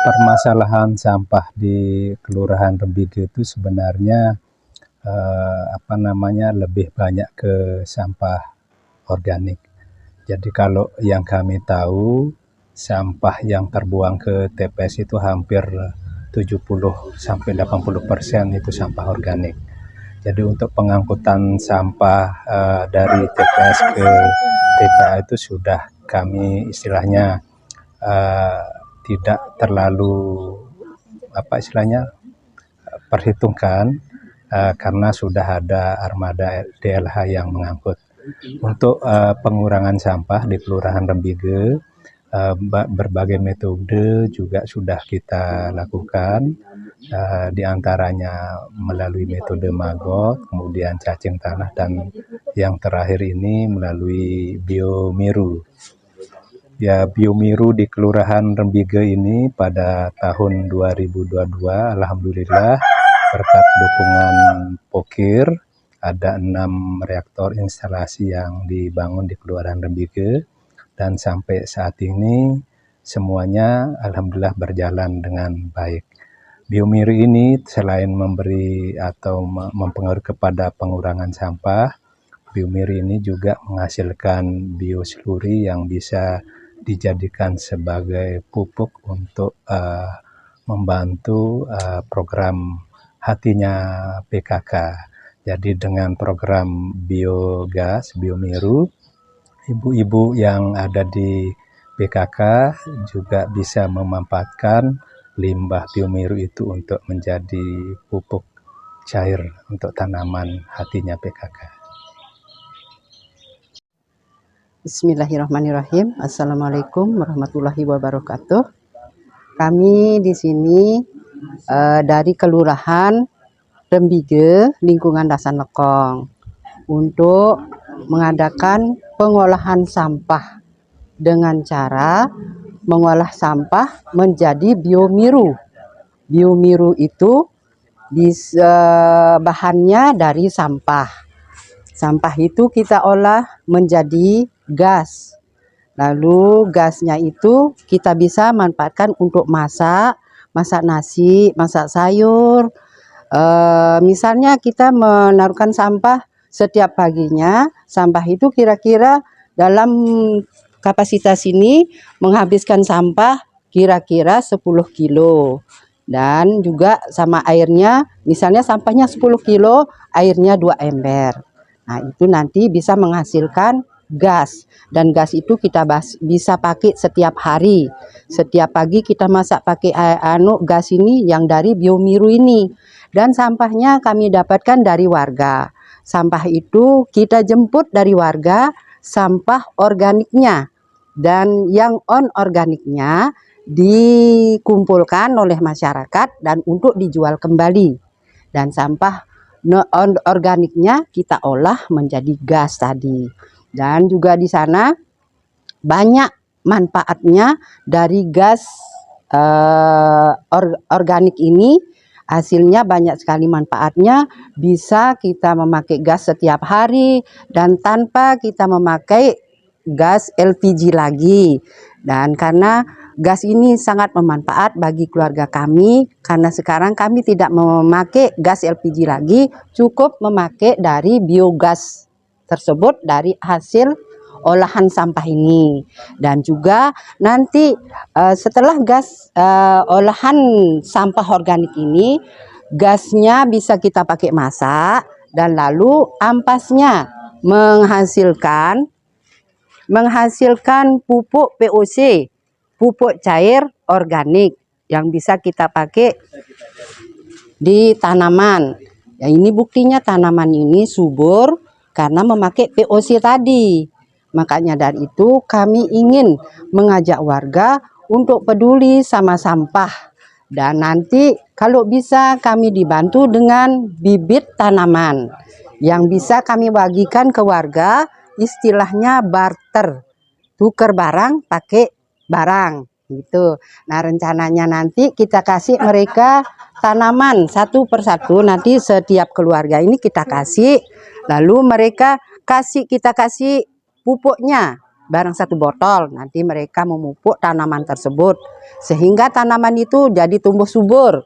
Permasalahan sampah di Kelurahan Rembige itu sebenarnya lebih banyak ke sampah organik. Jadi kalau yang kami tahu, sampah yang terbuang ke TPS itu hampir 70-80% itu sampah organik. Jadi untuk pengangkutan sampah dari TPS ke TPA itu sudah kami istilahnya tidak terlalu perhitungkan karena sudah ada armada DLH yang mengangkut. Untuk pengurangan sampah di Kelurahan Rembige, berbagai metode juga sudah kita lakukan, di antaranya melalui metode maggot, kemudian cacing tanah, dan yang terakhir ini melalui biomiru. Ya, biomiru di Kelurahan Rembige ini pada tahun 2022, alhamdulillah berkat dukungan Pokir, ada 6 reaktor instalasi yang dibangun di Kelurahan Rembige, dan sampai saat ini semuanya alhamdulillah berjalan dengan baik. Biomiru ini selain memberi atau mempengaruhi kepada pengurangan sampah, biomiru ini juga menghasilkan biosluri yang bisa dijadikan sebagai pupuk untuk membantu program hatinya PKK. Jadi dengan program biogas, biomiru, ibu-ibu yang ada di PKK juga bisa memanfaatkan limbah biomiru itu untuk menjadi pupuk cair untuk tanaman hatinya PKK. Bismillahirrahmanirrahim. Assalamualaikum warahmatullahi wabarakatuh. Kami di sini dari Kelurahan Rembige, lingkungan Dasan Lekong, untuk mengadakan pengolahan sampah dengan cara mengolah sampah menjadi biomiru. Biomiru itu bahannya dari sampah. Sampah itu kita olah menjadi gas. Lalu gasnya itu kita bisa manfaatkan untuk masak nasi, masak sayur. Misalnya kita menaruhkan sampah setiap paginya, sampah itu kira-kira dalam kapasitas ini menghabiskan sampah kira-kira 10 kilo. Dan juga sama airnya, misalnya sampahnya 10 kilo, airnya 2 ember. Nah, itu nanti bisa menghasilkan gas, dan gas itu kita bisa pakai setiap hari. Setiap pagi kita masak pakai gas ini yang dari biomiru ini. Dan sampahnya kami dapatkan dari warga. Sampah itu kita jemput dari warga, sampah organiknya. Dan yang organiknya dikumpulkan oleh masyarakat dan untuk dijual kembali. Dan sampah organiknya kita olah menjadi gas tadi. Dan juga di sana banyak manfaatnya dari gas organik ini. Hasilnya banyak sekali manfaatnya, bisa kita memakai gas setiap hari dan tanpa kita memakai gas LPG lagi. Dan karena gas ini sangat bermanfaat bagi keluarga kami, karena sekarang kami tidak memakai gas LPG lagi, cukup memakai dari biogas tersebut dari hasil olahan sampah ini. Dan juga nanti setelah gas olahan sampah organik ini, gasnya bisa kita pakai masak, dan lalu ampasnya menghasilkan pupuk POC, pupuk cair organik yang bisa kita pakai di tanaman. Ya, ini buktinya tanaman ini subur karena memakai POC tadi. Makanya dari itu kami ingin mengajak warga untuk peduli sama sampah. Dan nanti kalau bisa kami dibantu dengan bibit tanaman yang bisa kami bagikan ke warga, istilahnya barter, tuker barang pakai barang gitu. Nah, rencananya nanti kita kasih mereka tanaman satu persatu, nanti setiap keluarga ini kita kasih, lalu mereka kita kasih pupuknya. barang 1 botol. Nanti mereka memupuk tanaman tersebut sehingga tanaman itu jadi tumbuh subur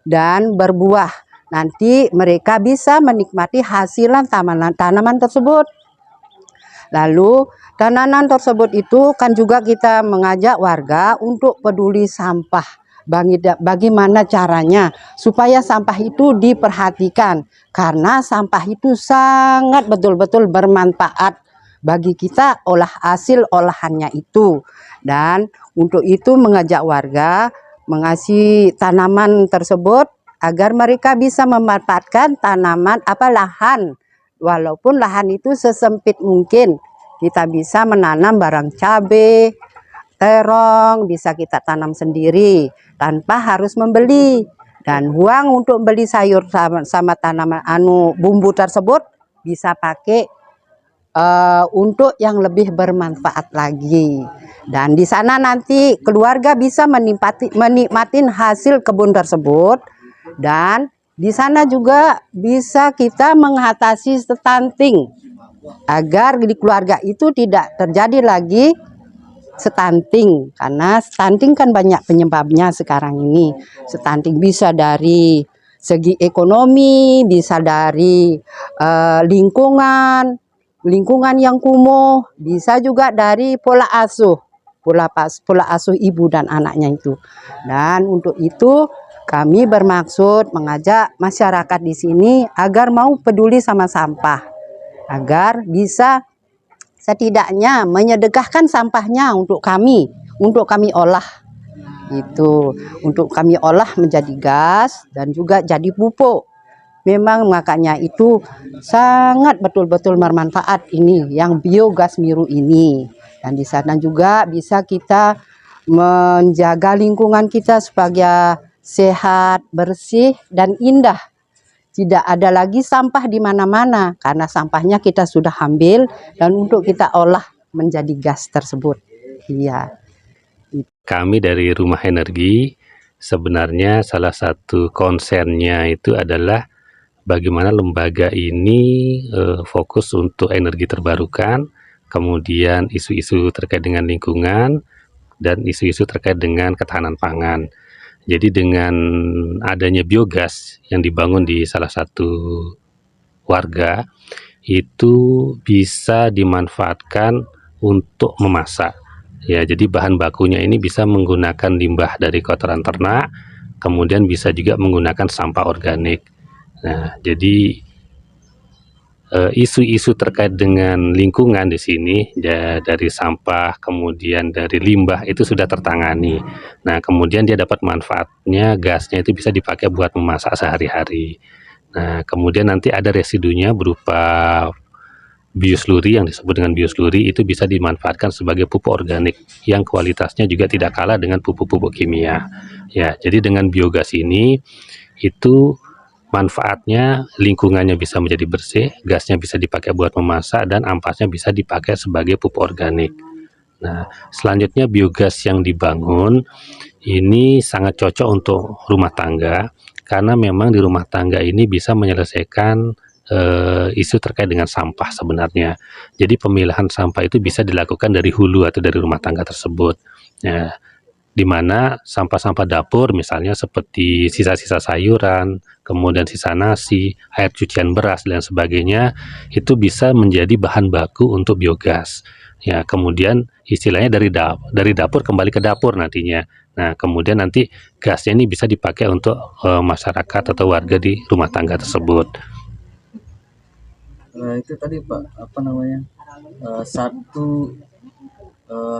dan berbuah. Nanti mereka bisa menikmati hasilan tanaman tersebut. Lalu tanaman tersebut itu kan juga kita mengajak warga untuk peduli sampah. Bagaimana caranya supaya sampah itu diperhatikan, karena sampah itu sangat betul-betul bermanfaat bagi kita hasil olahannya itu. Dan untuk itu mengajak warga mengasihi tanaman tersebut agar mereka bisa memanfaatkan lahan. Walaupun lahan itu sesempit mungkin, kita bisa menanam barang cabai, terong, bisa kita tanam sendiri tanpa harus membeli. Dan uang untuk beli sayur sama tanaman bumbu tersebut bisa pakai untuk yang lebih bermanfaat lagi. Dan di sana nanti keluarga bisa menikmati hasil kebun tersebut. Dan di sana juga bisa kita mengatasi stunting agar di keluarga itu tidak terjadi lagi stunting, karena stunting kan banyak penyebabnya sekarang ini. Stunting bisa dari segi ekonomi, bisa dari lingkungan yang kumuh, bisa juga dari pola asuh ibu dan anaknya itu. Dan untuk itu kami bermaksud mengajak masyarakat di sini agar mau peduli sama sampah, agar bisa setidaknya menyedekahkan sampahnya untuk kami olah. Itu untuk kami olah menjadi gas dan juga jadi pupuk. Memang makanya itu sangat betul-betul bermanfaat ini yang biogas Miru ini. Dan di sana juga bisa kita menjaga lingkungan kita sebagai sehat, bersih, dan indah. Tidak ada lagi sampah di mana-mana karena sampahnya kita sudah ambil dan untuk kita olah menjadi gas tersebut. Iya. Kami dari Rumah Energi sebenarnya salah satu konsennya itu adalah bagaimana lembaga ini fokus untuk energi terbarukan, kemudian isu-isu terkait dengan lingkungan, dan isu-isu terkait dengan ketahanan pangan. Jadi dengan adanya biogas yang dibangun di salah satu warga, itu bisa dimanfaatkan untuk memasak. Ya, jadi bahan bakunya ini bisa menggunakan limbah dari kotoran ternak, kemudian bisa juga menggunakan sampah organik. Nah, jadi isu-isu terkait dengan lingkungan di sini ya, dari sampah kemudian dari limbah itu sudah tertangani. Nah, kemudian dia dapat manfaatnya, gasnya itu bisa dipakai buat memasak sehari-hari. Nah, kemudian nanti ada residunya berupa biosluri yang disebut dengan biosluri, itu bisa dimanfaatkan sebagai pupuk organik yang kualitasnya juga tidak kalah dengan pupuk-pupuk kimia. Ya, jadi dengan biogas ini itu manfaatnya lingkungannya bisa menjadi bersih, gasnya bisa dipakai buat memasak, dan ampasnya bisa dipakai sebagai pupuk organik. Nah, selanjutnya biogas yang dibangun ini sangat cocok untuk rumah tangga, karena memang di rumah tangga ini bisa menyelesaikan isu terkait dengan sampah sebenarnya. Jadi pemilahan sampah itu bisa dilakukan dari hulu atau dari rumah tangga tersebut. Ya, di mana sampah-sampah dapur misalnya seperti sisa-sisa sayuran, kemudian sisa nasi, air cucian beras dan sebagainya, itu bisa menjadi bahan baku untuk biogas. Ya, kemudian istilahnya dari dapur kembali ke dapur nantinya. Nah, kemudian nanti gasnya ini bisa dipakai untuk masyarakat atau warga di rumah tangga tersebut. Itu tadi Pak, apa namanya, satu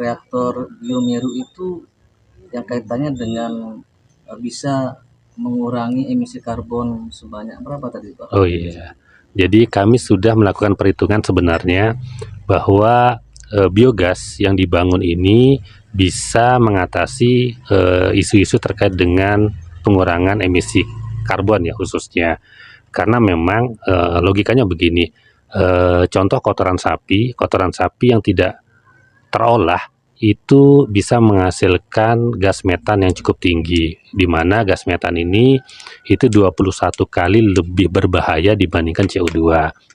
reaktor biomiru itu yang kaitannya dengan bisa mengurangi emisi karbon sebanyak berapa tadi Pak? Oh iya, jadi kami sudah melakukan perhitungan sebenarnya bahwa biogas yang dibangun ini bisa mengatasi isu-isu terkait dengan pengurangan emisi karbon ya khususnya. Karena memang logikanya begini, contoh kotoran sapi yang tidak terolah itu bisa menghasilkan gas metan yang cukup tinggi, di mana gas metan ini itu 21 kali lebih berbahaya dibandingkan CO2.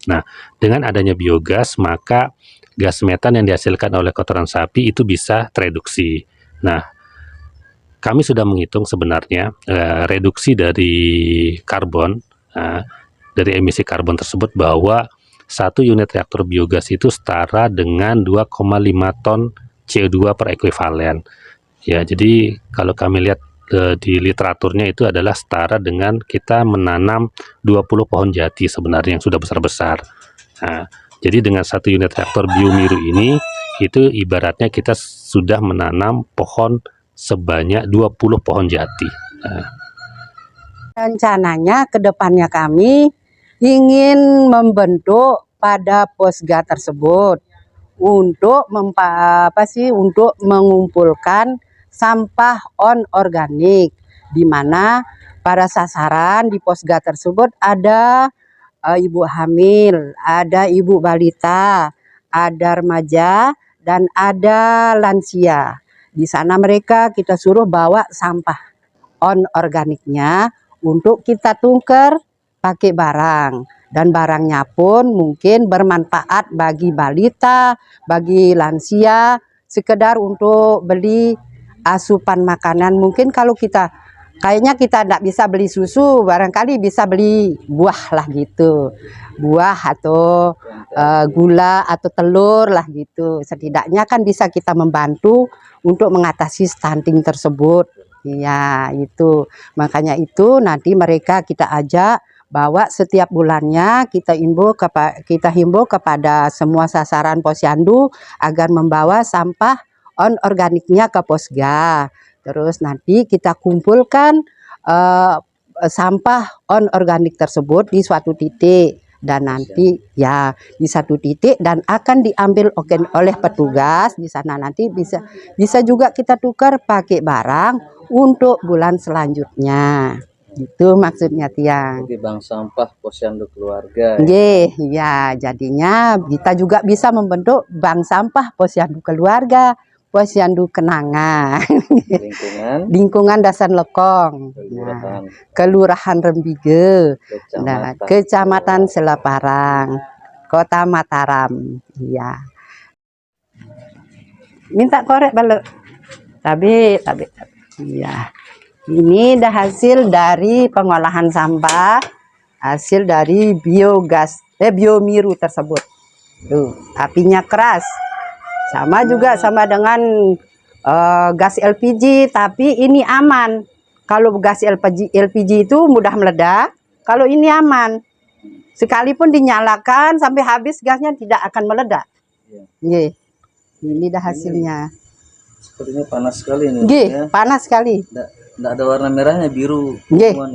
Nah, dengan adanya biogas maka gas metan yang dihasilkan oleh kotoran sapi itu bisa tereduksi. Nah, kami sudah menghitung sebenarnya reduksi dari karbon, dari emisi karbon tersebut, bahwa 1 unit reaktor biogas itu setara dengan 2,5 ton CO2 per ekuivalen. Ya, jadi kalau kami lihat di literaturnya itu adalah setara dengan kita menanam 20 pohon jati sebenarnya yang sudah besar-besar. Nah, jadi dengan 1 unit reaktor biomiru ini, itu ibaratnya kita sudah menanam pohon sebanyak 20 pohon jati. Nah, Rencananya ke depannya kami ingin membentuk pada posga tersebut untuk untuk mengumpulkan sampah on-organik, di mana para sasaran di posga tersebut ada ibu hamil, ada ibu balita, ada remaja, dan ada lansia. Di sana mereka kita suruh bawa sampah on-organiknya untuk kita tungker pakai barang. Dan barangnya pun mungkin bermanfaat bagi balita, bagi lansia, sekedar untuk beli asupan makanan. Mungkin kalau kita kayaknya kita tidak bisa beli susu, barangkali bisa beli buah lah gitu, buah atau gula atau telur lah gitu. Setidaknya kan bisa kita membantu untuk mengatasi stunting tersebut. Iya, itu makanya itu nanti mereka kita ajak bahwa setiap bulannya kita himbau kepada semua sasaran posyandu agar membawa sampah on-organiknya ke posga. Terus nanti kita kumpulkan sampah on-organik tersebut di suatu titik, dan nanti ya di satu titik dan akan diambil oleh petugas di sana. Nanti bisa juga kita tukar pakai barang untuk bulan selanjutnya. Itu maksudnya Tiang. Jadi bank sampah posyandu keluarga. Ya, jadinya kita juga bisa membentuk bank sampah posyandu keluarga, posyandu kenangan. Lingkungan Dasar Lekong. Nah, Kelurahan Rembige. Kecamatan Selaparang, Kota Mataram. Iya. Minta korek balik. Tapi. Iya. Ini dah hasil dari pengolahan sampah, hasil dari biogas, biomiru tersebut. Tuh, apinya keras. Sama juga sama dengan gas LPG, tapi ini aman. Kalau gas LPG itu mudah meledak, kalau ini aman. Sekalipun dinyalakan sampai habis gasnya tidak akan meledak. Yeah. Ini dah hasilnya. Sepertinya panas sekali nih. Ya. Panas sekali. Nggak ada warna merahnya, biru.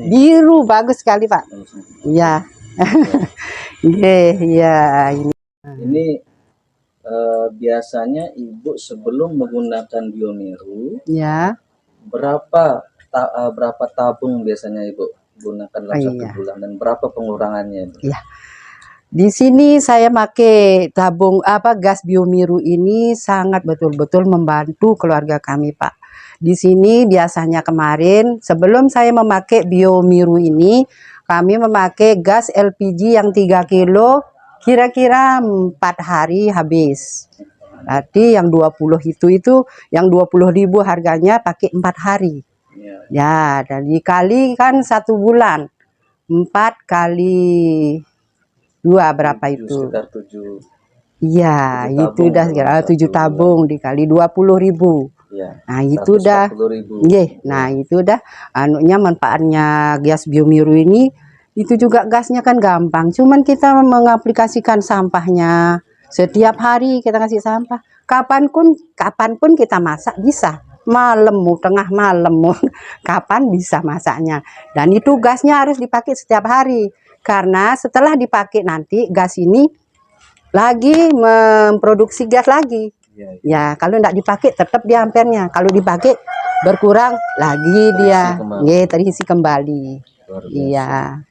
Biru bagus sekali Pak. Iya. Iya. Ini biasanya Ibu sebelum menggunakan biomiru, ya, berapa tabung biasanya Ibu gunakan dalam satu bulan, dan berapa pengurangannya? Iya. Di sini saya pakai tabung gas biomiru ini sangat betul-betul membantu keluarga kami Pak. Di sini biasanya kemarin sebelum saya memakai biomiru ini, kami memakai gas LPG yang 3 kilo kira-kira 4 hari habis. Berarti yang 20 itu yang 20.000 harganya pakai 4 hari. Ya, dan dikali kan 1 bulan. 4 kali 2 berapa itu? Sekitar 7. Iya, itu udah sekitar 7 tabung dikali 20.000. Ya, nah itu udah, nah itu udah anunya manfaatnya gas biomiru ini. Itu juga gasnya kan gampang, cuman kita mengaplikasikan sampahnya setiap hari kita kasih sampah. Kapanpun kita masak bisa, malam tengah malam kapan bisa masaknya. Dan itu gasnya harus dipakai setiap hari, karena setelah dipakai nanti gas ini lagi memproduksi gas lagi. Ya, kalau tidak dipakai tetap dia ampernya. Kalau dipakai berkurang lagi dia, terisi kembali. Iya.